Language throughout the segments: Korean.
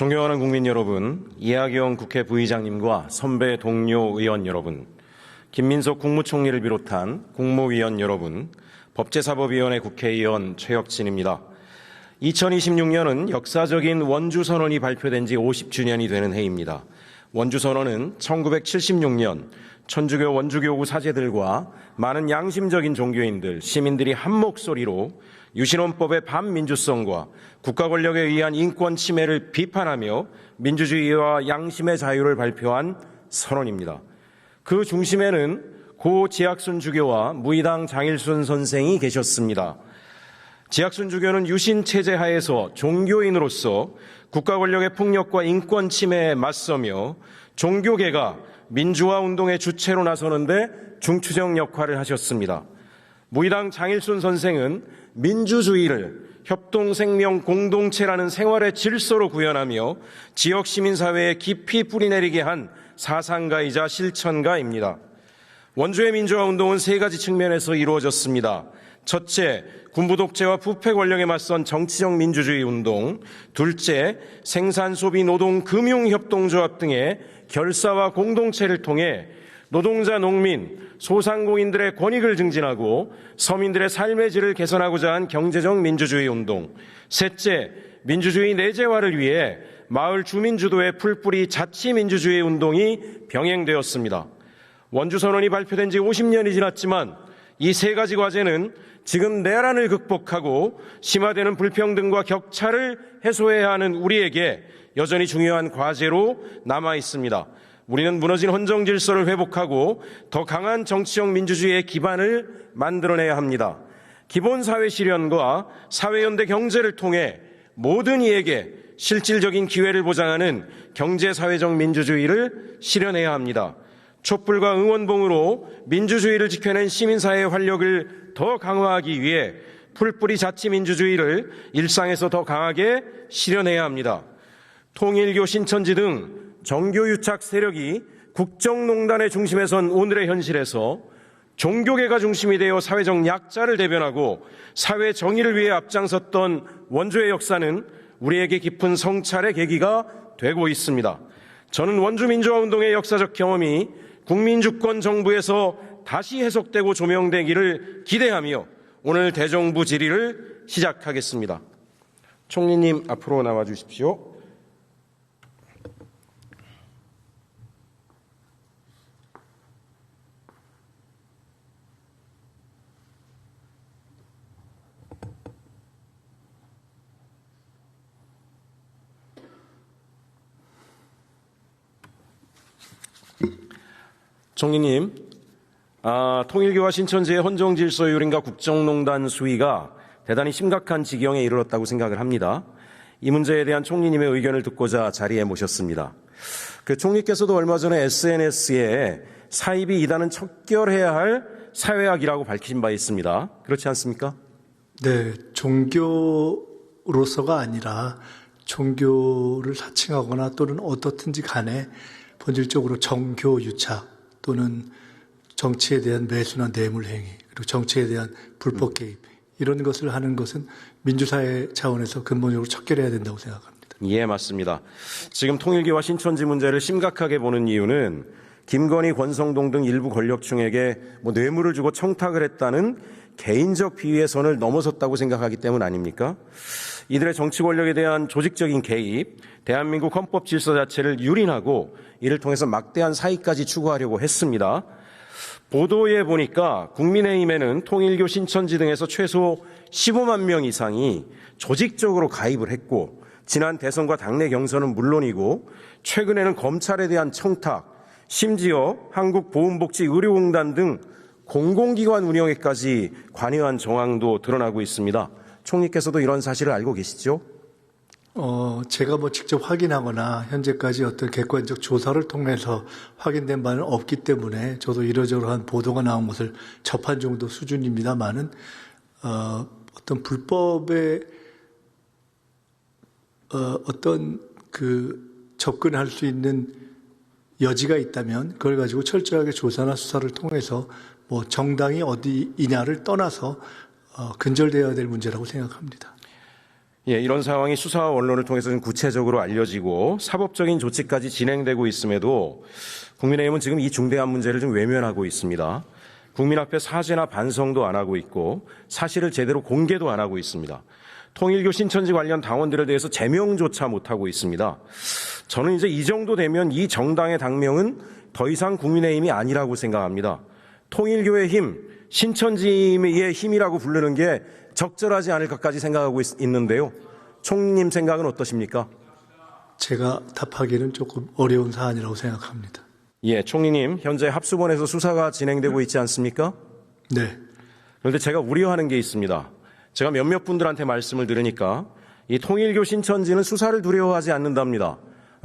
존경하는 국민 여러분, 이하경 국회 부의장님과 선배 동료 의원 여러분, 김민석 국무총리를 비롯한 국무위원 여러분, 법제사법위원회 국회의원 최혁진입니다. 2026년은 역사적인 원주선언이 발표된 지 50주년이 되는 해입니다. 원주선언은 1976년 천주교 원주교구 사제들과 많은 양심적인 종교인들, 시민들이 한 목소리로 유신헌법의 반민주성과 국가 권력에 의한 인권 침해를 비판하며 민주주의와 양심의 자유를 발표한 선언입니다. 그 중심에는 고 지학순 주교와 무의당 장일순 선생이 계셨습니다. 지학순 주교는 유신 체제 하에서 종교인으로서 국가 권력의 폭력과 인권 침해에 맞서며 종교계가 민주화 운동의 주체로 나서는데 중추적 역할을 하셨습니다. 무의당 장일순 선생은 민주주의를 협동생명 공동체라는 생활의 질서로 구현하며 지역 시민사회에 깊이 뿌리내리게 한 사상가이자 실천가입니다. 원주의 민주화 운동은 세 가지 측면에서 이루어졌습니다. 첫째, 군부 독재와 부패 권력에 맞선 정치적 민주주의 운동. 둘째, 생산, 소비, 노동, 금융 협동조합 등의 결사와 공동체를 통해 노동자, 농민, 소상공인들의 권익을 증진하고 서민들의 삶의 질을 개선하고자 한 경제적 민주주의 운동. 셋째, 민주주의 내재화를 위해 마을 주민 주도의 풀뿌리 자치민주주의 운동이 병행되었습니다. 원주선언이 발표된 지 50년이 지났지만 이 세 가지 과제는 지금 내란을 극복하고 심화되는 불평등과 격차를 해소해야 하는 우리에게 여전히 중요한 과제로 남아 있습니다. 우리는 무너진 헌정 질서를 회복하고 더 강한 정치적 민주주의의 기반을 만들어내야 합니다. 기본 사회 실현과 사회연대 경제를 통해 모든 이에게 실질적인 기회를 보장하는 경제사회적 민주주의를 실현해야 합니다. 촛불과 응원봉으로 민주주의를 지켜낸 시민사회의 활력을 더 강화하기 위해 풀뿌리 자치민주주의를 일상에서 더 강하게 실현해야 합니다. 통일교, 신천지 등 정교유착 세력이 국정농단의 중심에 선 오늘의 현실에서 종교계가 중심이 되어 사회적 약자를 대변하고 사회 정의를 위해 앞장섰던 원주의 역사는 우리에게 깊은 성찰의 계기가 되고 있습니다. 저는 원주민주화운동의 역사적 경험이 국민주권 정부에서 다시 해석되고 조명되기를 기대하며 오늘 대정부 질의를 시작하겠습니다. 총리님 앞으로 나와 주십시오. 총리님, 통일교와 신천지의 헌정질서 유린과 국정농단 수위가 대단히 심각한 지경에 이르렀다고 생각을 합니다. 이 문제에 대한 총리님의 의견을 듣고자 자리에 모셨습니다. 총리께서도 얼마 전에 SNS에 사입이 이단은 척결해야 할 사회악이라고 밝히신 바 있습니다. 그렇지 않습니까? 네, 종교로서가 아니라 종교를 사칭하거나 또는 어떻든지 간에 본질적으로 정교유착 또는 정치에 대한 매수나 뇌물행위 그리고 정치에 대한 불법 개입 이런 것을 하는 것은 민주사회 차원에서 근본적으로 척결해야 된다고 생각합니다. 예, 맞습니다. 지금 통일교와 신천지 문제를 심각하게 보는 이유는 김건희, 권성동 등 일부 권력층에게 뇌물을 주고 청탁을 했다는 개인적 비위의 선을 넘어섰다고 생각하기 때문 아닙니까? 이들의 정치 권력에 대한 조직적인 개입, 대한민국 헌법 질서 자체를 유린하고 이를 통해서 막대한 사익까지 추구하려고 했습니다. 보도에 보니까 국민의힘에는 통일교, 신천지 등에서 최소 15만 명 이상이 조직적으로 가입을 했고 지난 대선과 당내 경선은 물론이고 최근에는 검찰에 대한 청탁, 심지어 한국보훈복지의료공단 등 공공기관 운영에까지 관여한 정황도 드러나고 있습니다. 총리께서도 이런 사실을 알고 계시죠? 제가 직접 확인하거나 현재까지 어떤 객관적 조사를 통해서 확인된 바는 없기 때문에 저도 이러저러한 보도가 나온 것을 접한 정도 수준입니다만은 어떤 불법의 어떤 접근할 수 있는 여지가 있다면 그걸 가지고 철저하게 조사나 수사를 통해서 정당이 어디이냐를 떠나서 근절되어야 될 문제라고 생각합니다. 예, 이런 상황이 수사와 언론을 통해서 좀 구체적으로 알려지고 사법적인 조치까지 진행되고 있음에도 국민의힘은 지금 이 중대한 문제를 좀 외면하고 있습니다. 국민 앞에 사죄나 반성도 안 하고 있고 사실을 제대로 공개도 안 하고 있습니다. 통일교 신천지 관련 당원들에 대해서 제명조차 못하고 있습니다. 저는 이제 이 정도 되면 이 정당의 당명은 더 이상 국민의힘이 아니라고 생각합니다. 통일교의 힘, 신천지의 힘이라고 부르는 게 적절하지 않을 것까지 생각하고 있는데요. 총리님 생각은 어떠십니까? 제가 답하기는 조금 어려운 사안이라고 생각합니다. 예, 총리님, 현재 합수본에서 수사가 진행되고 있지 않습니까? 네. 그런데 제가 우려하는 게 있습니다. 제가 몇몇 분들한테 말씀을 들으니까 이 통일교 신천지는 수사를 두려워하지 않는답니다.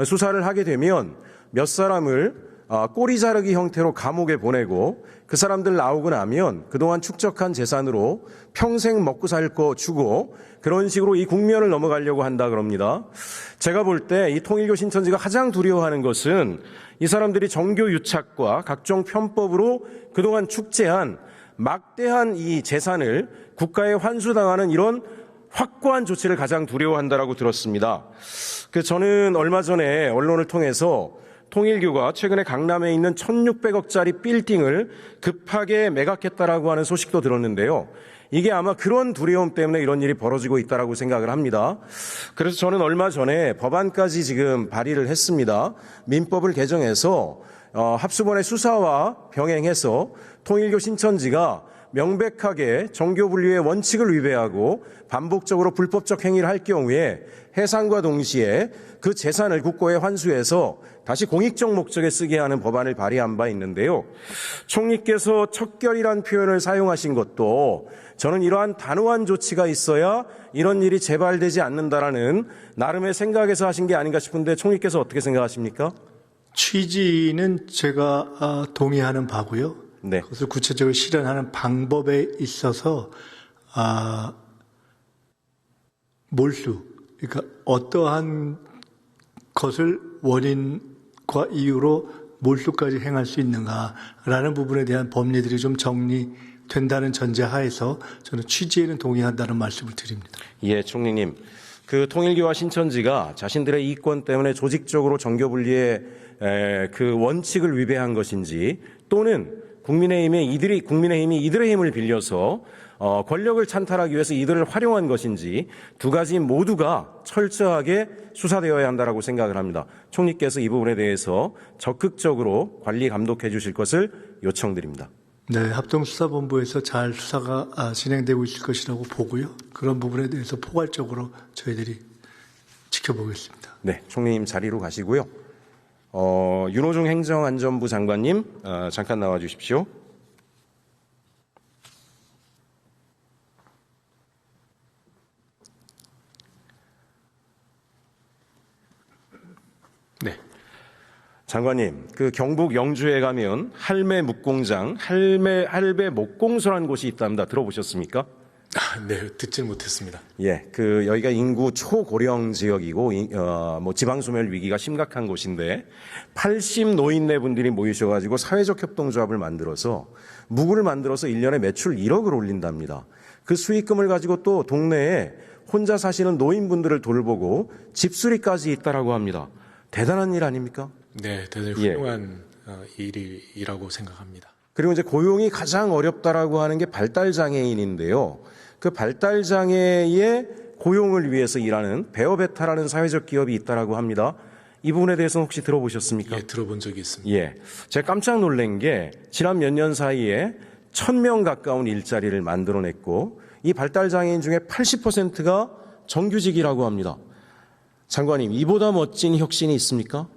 수사를 하게 되면 몇 사람을 꼬리 자르기 형태로 감옥에 보내고 그 사람들 나오고 나면 그동안 축적한 재산으로 평생 먹고 살 거 주고 그런 식으로 이 국면을 넘어가려고 한다 그럽니다. 제가 볼 때 이 통일교 신천지가 가장 두려워하는 것은 이 사람들이 정교 유착과 각종 편법으로 그동안 축제한 막대한 이 재산을 국가에 환수당하는 이런 확고한 조치를 가장 두려워한다라고 들었습니다. 저는 얼마 전에 언론을 통해서 통일교가 최근에 강남에 있는 1,600억짜리 빌딩을 급하게 매각했다라고 하는 소식도 들었는데요. 이게 아마 그런 두려움 때문에 이런 일이 벌어지고 있다라고 생각을 합니다. 그래서 저는 얼마 전에 법안까지 지금 발의를 했습니다. 민법을 개정해서 합수본의 수사와 병행해서 통일교 신천지가 명백하게 정교 분리의 원칙을 위배하고 반복적으로 불법적 행위를 할 경우에 해산과 동시에 그 재산을 국고에 환수해서 다시 공익적 목적에 쓰게 하는 법안을 발의한 바 있는데요. 총리께서 척결이란 표현을 사용하신 것도 저는 이러한 단호한 조치가 있어야 이런 일이 재발되지 않는다라는 나름의 생각에서 하신 게 아닌가 싶은데 총리께서 어떻게 생각하십니까? 취지는 제가 동의하는 바고요. 네. 그것을 구체적으로 실현하는 방법에 있어서 몰수, 그러니까 어떠한 것을 원인과 이유로 몰수까지 행할 수 있는가라는 부분에 대한 법리들이 좀 정리된다는 전제하에서 저는 취지에는 동의한다는 말씀을 드립니다. 예, 총리님. 통일교와 신천지가 자신들의 이권 때문에 조직적으로 정교 분리의 그 원칙을 위배한 것인지 또는 국민의힘이 이들의 힘을 빌려서 권력을 찬탈하기 위해서 이들을 활용한 것인지 두 가지 모두가 철저하게 수사되어야 한다라고 생각을 합니다. 총리께서 이 부분에 대해서 적극적으로 관리 감독해 주실 것을 요청드립니다. 네, 합동수사본부에서 잘 수사가 진행되고 있을 것이라고 보고요. 그런 부분에 대해서 포괄적으로 저희들이 지켜보겠습니다. 네, 총리님 자리로 가시고요. 윤호중 행정안전부 장관님 잠깐 나와 주십시오. 네. 장관님, 경북 영주에 가면 할매 묵공장, 할배 목공소라는 곳이 있답니다. 들어보셨습니까? 네, 듣질 못했습니다. 예, 여기가 인구 초고령 지역이고, 지방 소멸 위기가 심각한 곳인데, 80 노인네 분들이 모이셔가지고 사회적 협동조합을 만들어서, 묵을 만들어서 1년에 매출 1억을 올린답니다. 그 수익금을 가지고 또 동네에 혼자 사시는 노인분들을 돌보고 집수리까지 있다라고 합니다. 대단한 일 아닙니까? 네, 대단히 훌륭한 일이라고 생각합니다. 그리고 이제 고용이 가장 어렵다라고 하는 게 발달장애인인데요. 그 발달장애의 고용을 위해서 일하는 베어베타라는 사회적 기업이 있다라고 합니다. 이 부분에 대해서는 혹시 들어보셨습니까? 예, 들어본 적이 있습니다. 예. 제가 깜짝 놀란 게 지난 몇 년 사이에 1,000명 가까운 일자리를 만들어냈고 이 발달장애인 중에 80%가 정규직이라고 합니다. 장관님, 이보다 멋진 혁신이 있습니까?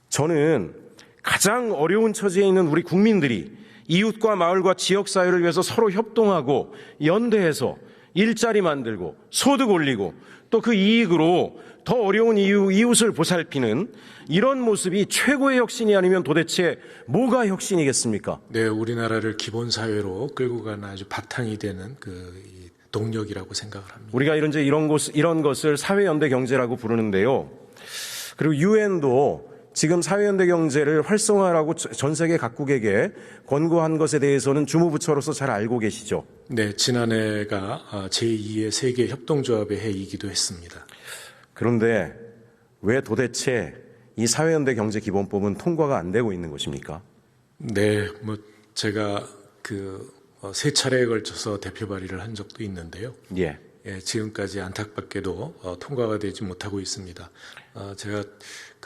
저는 가장 어려운 처지에 있는 우리 국민들이 이웃과 마을과 지역사회를 위해서 서로 협동하고 연대해서 일자리 만들고 소득 올리고 또 그 이익으로 더 어려운 이웃을 보살피는 이런 모습이 최고의 혁신이 아니면 도대체 뭐가 혁신이겠습니까? 네, 우리나라를 기본사회로 끌고 가는 아주 바탕이 되는 이 동력이라고 생각을 합니다. 우리가 이런 것을 사회연대 경제라고 부르는데요. 그리고 유엔도 지금 사회연대 경제를 활성화하라고 전 세계 각국에게 권고한 것에 대해서는 주무부처로서 잘 알고 계시죠? 네, 지난해가 제2의 세계 협동조합의 해이기도 했습니다. 그런데 왜 도대체 이 사회연대 경제기본법은 통과가 안 되고 있는 것입니까? 네, 제가 세 차례에 걸쳐서 대표 발의를 한 적도 있는데요. 예. 예, 지금까지 안타깝게도 통과가 되지 못하고 있습니다. 제가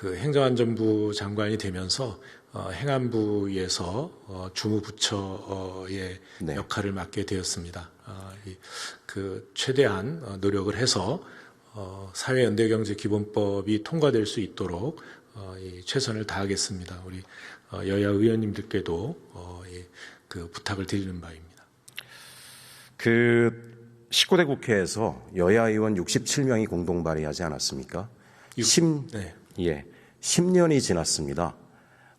행정안전부 장관이 되면서 행안부에서 주무부처의 네. 역할을 맡게 되었습니다. 최대한 노력을 해서 사회연대경제기본법이 통과될 수 있도록 최선을 다하겠습니다. 우리 여야 의원님들께도 부탁을 드리는 바입니다. 19대 국회에서 여야 의원 67명이 공동 발의하지 않았습니까? 네. 10년이 지났습니다.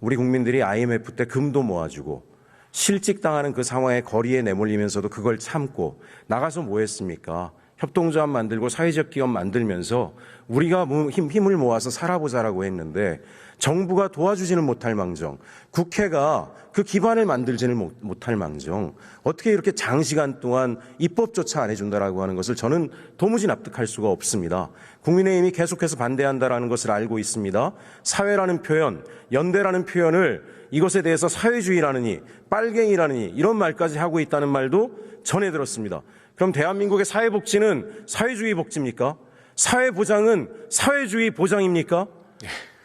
우리 국민들이 IMF 때 금도 모아주고 실직당하는 그 상황에 거리에 내몰리면서도 그걸 참고 나가서 뭐 했습니까? 협동조합 만들고 사회적 기업 만들면서 우리가 힘을 모아서 살아보자라고 했는데 정부가 도와주지는 못할 망정, 국회가 그 기반을 만들지는 못할 망정, 어떻게 이렇게 장시간 동안 입법조차 안 해준다라고 하는 것을 저는 도무지 납득할 수가 없습니다. 국민의힘이 계속해서 반대한다라는 것을 알고 있습니다. 사회라는 표현, 연대라는 표현을 이것에 대해서 사회주의라느니 빨갱이라느니 이런 말까지 하고 있다는 말도 전해 들었습니다. 그럼 대한민국의 사회복지는 사회주의 복지입니까? 사회보장은 사회주의 보장입니까?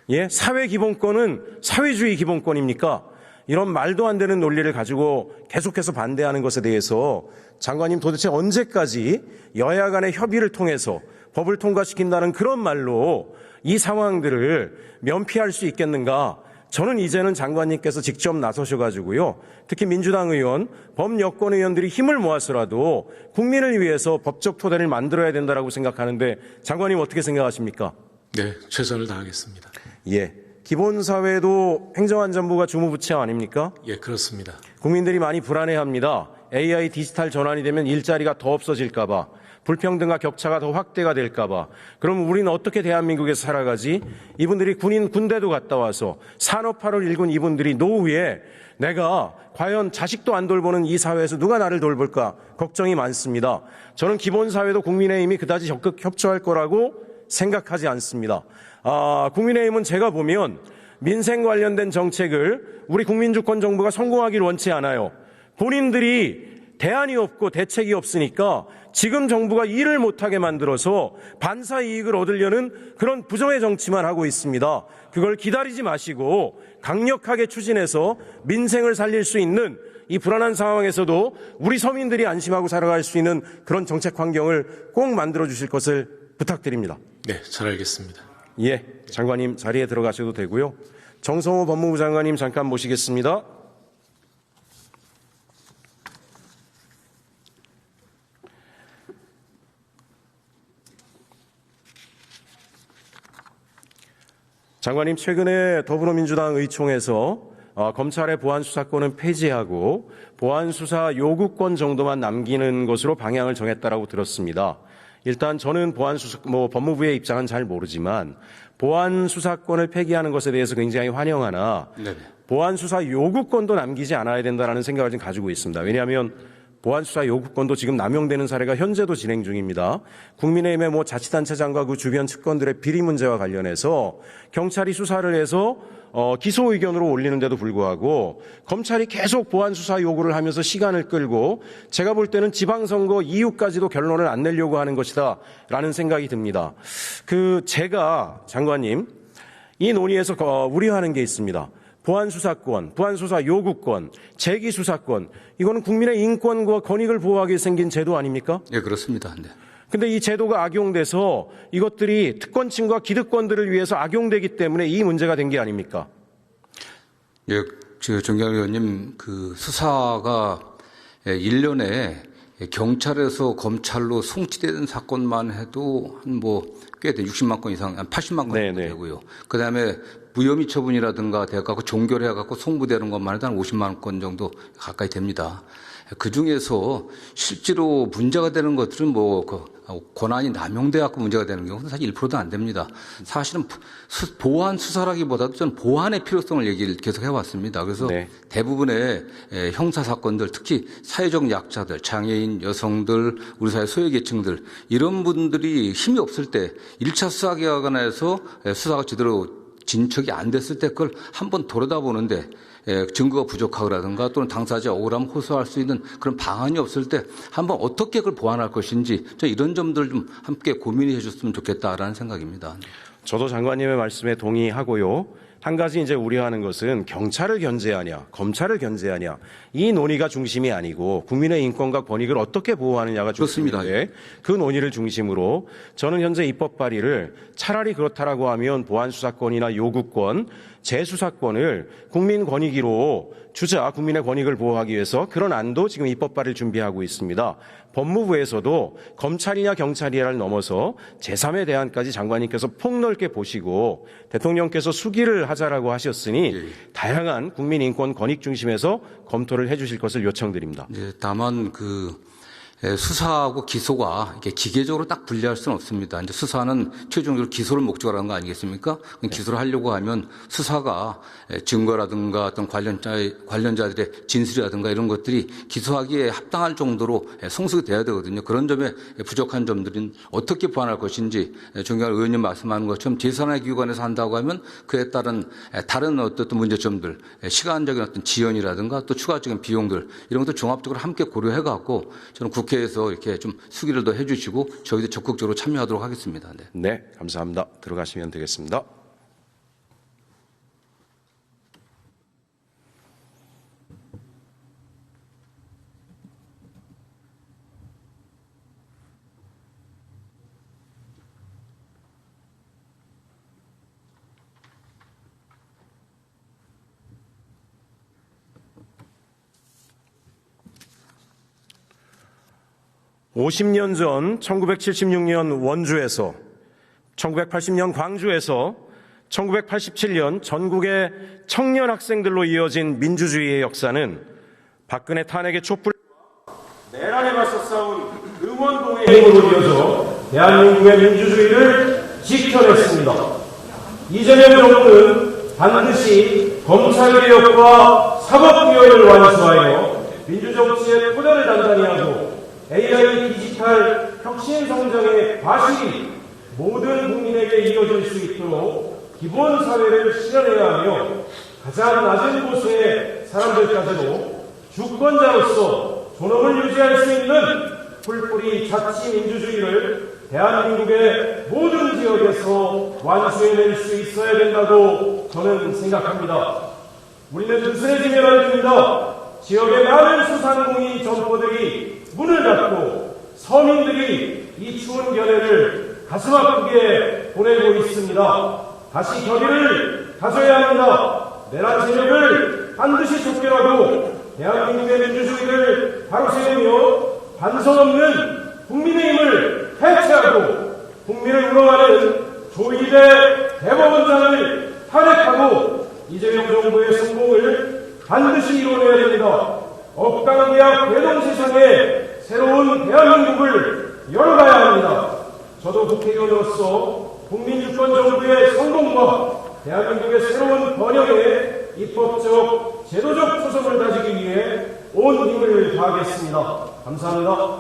예, 사회기본권은 사회주의 기본권입니까? 이런 말도 안 되는 논리를 가지고 계속해서 반대하는 것에 대해서 장관님 도대체 언제까지 여야 간의 협의를 통해서 법을 통과시킨다는 그런 말로 이 상황들을 면피할 수 있겠는가? 저는 이제는 장관님께서 직접 나서셔가지고요. 특히 민주당 의원, 범여권 의원들이 힘을 모아서라도 국민을 위해서 법적 토대를 만들어야 된다고 생각하는데 장관님 어떻게 생각하십니까? 네, 최선을 다하겠습니다. 예. 기본사회도 행정안전부가 주무부처 아닙니까? 예, 그렇습니다. 국민들이 많이 불안해합니다. AI 디지털 전환이 되면 일자리가 더 없어질까봐, 불평등과 격차가 더 확대가 될까봐. 그럼 우리는 어떻게 대한민국에서 살아가지? 이분들이 군대도 갔다 와서 산업화를 일군 이분들이 노후에 내가 과연 자식도 안 돌보는 이 사회에서 누가 나를 돌볼까 걱정이 많습니다. 저는 기본사회도 국민의힘이 그다지 적극 협조할 거라고 생각하지 않습니다. 국민의힘은 제가 보면 민생 관련된 정책을 우리 국민주권 정부가 성공하기를 원치 않아요. 본인들이 대안이 없고 대책이 없으니까 지금 정부가 일을 못하게 만들어서 반사 이익을 얻으려는 그런 부정의 정치만 하고 있습니다. 그걸 기다리지 마시고 강력하게 추진해서 민생을 살릴 수 있는 이 불안한 상황에서도 우리 서민들이 안심하고 살아갈 수 있는 그런 정책 환경을 꼭 만들어 주실 것을 부탁드립니다. 네, 잘 알겠습니다. 예, 장관님 자리에 들어가셔도 되고요. 정성호 법무부 장관님 잠깐 모시겠습니다. 장관님, 최근에 더불어민주당 의총에서 검찰의 보안수사권은 폐지하고 보안수사 요구권 정도만 남기는 것으로 방향을 정했다라고 들었습니다. 일단 저는 법무부의 입장은 잘 모르지만 보안수사권을 폐기하는 것에 대해서 굉장히 환영하나 네. 보안수사 요구권도 남기지 않아야 된다는 생각을 좀 가지고 있습니다. 왜냐하면 보안수사 요구권도 지금 남용되는 사례가 현재도 진행 중입니다. 국민의힘의 자치단체장과 그 주변 측근들의 비리 문제와 관련해서 경찰이 수사를 해서 기소 의견으로 올리는데도 불구하고 검찰이 계속 보안수사 요구를 하면서 시간을 끌고 제가 볼 때는 지방선거 이후까지도 결론을 안 내려고 하는 것이다라는 생각이 듭니다. 제가 장관님 이 논의에서 우려하는 게 있습니다. 보안수사권, 보안수사 요구권, 재기수사권, 이거는 국민의 인권과 권익을 보호하기 위해 생긴 제도 아닙니까? 예, 그렇습니다. 네. 근데 이 제도가 악용돼서 이것들이 특권층과 기득권들을 위해서 악용되기 때문에 이 문제가 된 게 아닙니까? 예, 정경련 의원님, 수사가 1년에 경찰에서 검찰로 송치되는 사건만 해도 꽤 돼. 60만 건 이상, 한 80만 건 되고요. 그 다음에 무혐의 처분이라든가 돼갖고 종결해갖고 송부되는 것만 해도 한 50만 건 정도 가까이 됩니다. 그 중에서 실제로 문제가 되는 것들은 뭐 권한이 남용돼 갖고 문제가 되는 경우는 사실 1%도 안 됩니다. 사실은 보완 수사라기보다도 저는 보완의 필요성을 얘기를 계속 해왔습니다. 그래서 네. 대부분의 형사 사건들, 특히 사회적 약자들, 장애인, 여성들, 우리 사회 소외계층들 이런 분들이 힘이 없을 때 1차 수사기관에서 수사가 제대로 진척이 안 됐을 때 그걸 한번 돌아다보는데 증거가 부족하거라든가 또는 당사자 억울하면 호소할 수 있는 그런 방안이 없을 때 한번 어떻게 그걸 보완할 것인지 이런 점들 좀 함께 고민해 주셨으면 좋겠다라는 생각입니다. 저도 장관님의 말씀에 동의하고요. 한 가지 이제 우려하는 것은 경찰을 견제하냐, 검찰을 견제하냐 이 논의가 중심이 아니고 국민의 인권과 권익을 어떻게 보호하느냐가 중심인데 그 논의를 중심으로 저는 현재 입법 발의를 차라리 그렇다라고 하면 보안 수사권이나 요구권, 재수사권을 국민권익위로 주자, 국민의 권익을 보호하기 위해서 그런 안도 지금 입법 발의를 준비하고 있습니다. 법무부에서도 검찰이냐 경찰이냐를 넘어서 제3의 대안까지 장관님께서 폭넓게 보시고 대통령께서 수기를 하자라고 하셨으니 다양한 국민인권 권익 중심에서 검토를 해 주실 것을 요청드립니다. 다만 수사하고 기소가 이렇게 기계적으로 딱 분리할 수는 없습니다. 이제 수사는 최종적으로 기소를 목적으로 하는 거 아니겠습니까? 기소를 하려고 하면 수사가 증거라든가 어떤 관련자들의 진술이라든가 이런 것들이 기소하기에 합당할 정도로 성숙이 돼야 되거든요. 그런 점에 부족한 점들은 어떻게 보완할 것인지 존경하는 의원님 말씀하는 것처럼 제3의 기관에서 한다고 하면 그에 따른 다른 어떤 문제점들, 시간적인 어떤 지연이라든가 또 추가적인 비용들 이런 것도 종합적으로 함께 고려해 갖고 저는 국회에서 이렇게 좀 수기를 더 해주시고 저희도 적극적으로 참여하도록 하겠습니다. 네, 감사합니다. 들어가시면 되겠습니다. (50년) 전 1976년 원주에서 1980년 광주에서 1987년 전국의 청년 학생들로 이어진 민주주의의 역사는 박근혜 탄핵의 촛불 내란에 맞서 싸운 의원동의 힘으로 이어져 대한민국의 민주주의를 지켜냈습니다. 이재명 정부는 반드시 검찰개혁과 사법개혁을 완수하여 민주정치의 토대를 단단히 하고 AI 디지털 혁신 성장의 과실이 모든 국민에게 이어질 수 있도록 기본 사회를 실현해야 하며 가장 낮은 곳의 사람들까지도 주권자로서 존엄을 유지할 수 있는 풀뿌리 자치 민주주의를 대한민국의 모든 지역에서 완수해낼 수 있어야 된다고 저는 생각합니다. 우리는 느슨해지면 안 됩니다. 지역의 많은 소상공인 점포들이 문을 닫고 서민들이 이 추운 겨울을 가슴 아프게 보내고 있습니다. 다시 결의를 가져야 합니다. 내란 세력을 반드시 쫓겨나고 대한민국의 민주주의를 바로 세우며 반성 없는 국민의힘을 해체하고 국민을 우롱하는 조희대 대법원장을 탄핵하고 이재명 정부의 성공을 반드시 이뤄내야 됩니다. 억강대학 대동세상에 새로운 대한민국을 열어가야 합니다. 저도 국회의원으로서 국민주권 정부의 성공과 대한민국의 새로운 번영에 입법적, 제도적 초석을 다지기 위해 온 힘을 다하겠습니다. 감사합니다.